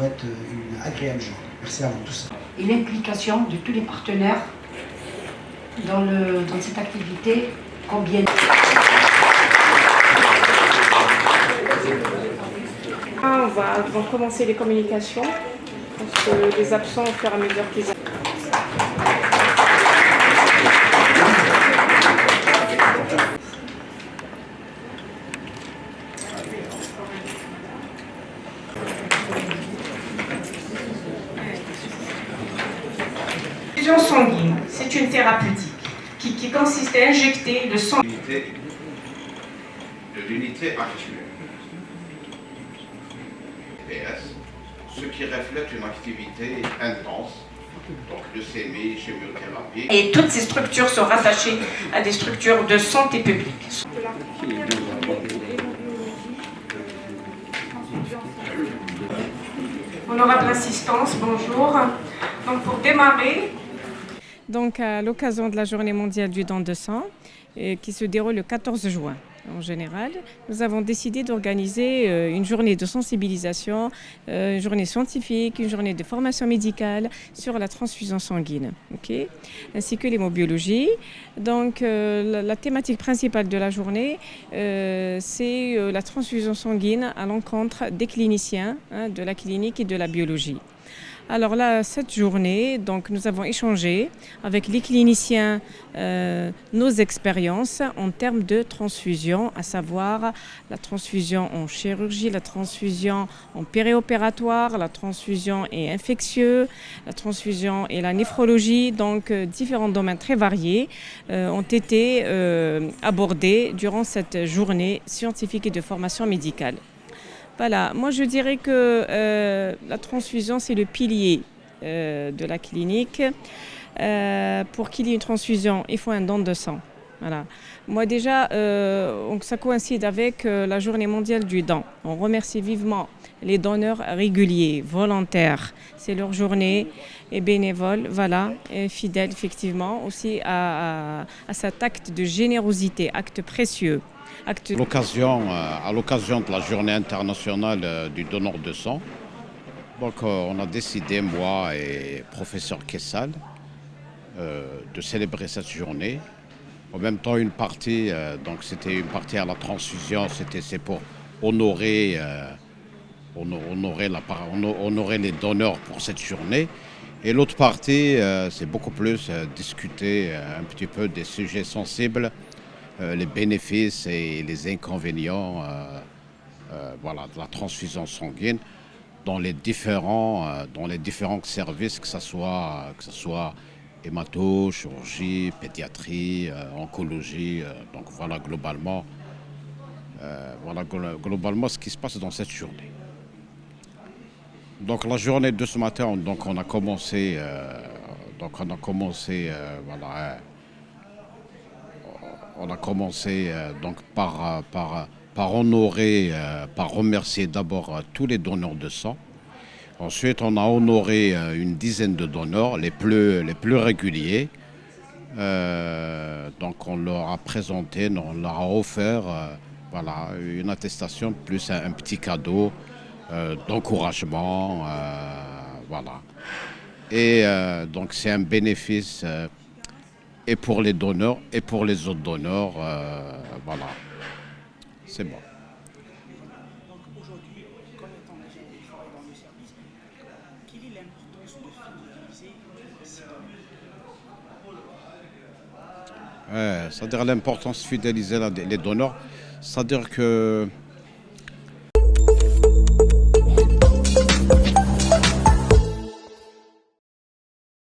souhaite une agréable journée. Merci à vous tous. Et l'implication de tous les partenaires dans cette activité, combien... On va commencer les communications. Parce que les absents, au fur et à mesure qu'ils... Transfusion sanguine, c'est une thérapeutique qui consiste à injecter le sang de l'unité actuelle. PS, ce qui reflète une activité intense, donc leucémie, chimiothérapie. et toutes ces structures sont rattachées à des structures de santé publique. Honorable assistance, bonjour. Donc pour démarrer, Donc à l'occasion de la Journée mondiale du don de sang, qui se déroule le 14 juin en général, nous avons décidé d'organiser une journée de sensibilisation, une journée scientifique, une journée de formation médicale sur la transfusion sanguine, ainsi que l'hémobiologie. Donc la thématique principale de la journée, c'est la transfusion sanguine à l'encontre des cliniciens, de la clinique et de la biologie. Alors là, cette journée, donc, nous avons échangé avec les cliniciens nos expériences en termes de transfusion, à savoir la transfusion en chirurgie, la transfusion en périopératoire, la transfusion et infectieux, la transfusion et la néphrologie. Donc différents domaines très variés ont été abordés durant cette journée scientifique et de formation médicale. Voilà, moi je dirais que la transfusion c'est le pilier de la clinique. Pour qu'il y ait une transfusion, il faut un don de sang. Voilà. Moi déjà, ça coïncide avec la journée mondiale du don. On remercie vivement les donneurs réguliers, volontaires. C'est leur journée et bénévoles, voilà, et fidèles effectivement aussi à cet acte de générosité, acte précieux. À l'occasion de la journée internationale du donneur de sang, donc, on a décidé, moi et professeur Kessal, de célébrer cette journée. En même temps, une partie, donc c'était une partie à la transfusion, c'est pour honorer les donneurs pour cette journée. Et l'autre partie, c'est beaucoup plus discuter un petit peu des sujets sensibles, les bénéfices et les inconvénients de la transfusion sanguine dans les différents services, que ce soit hémato, chirurgie, pédiatrie, oncologie. Donc voilà globalement ce qui se passe dans cette journée. Donc la journée de ce matin, on a commencé par honorer, par remercier d'abord tous les donneurs de sang. Ensuite, on a honoré une dizaine de donneurs, les plus réguliers. Donc on leur a présenté, on leur a offert une attestation plus un petit cadeau d'encouragement. Et donc c'est un bénéfice et pour les donneurs et pour les autres donneurs. C'est bon. Donc aujourd'hui, comme étant l'agent qui travaille dans le service, quelle est l'importance de fidéliser ces donneurs? C'est-à-dire l'importance de fidéliser les donneurs, c'est-à-dire que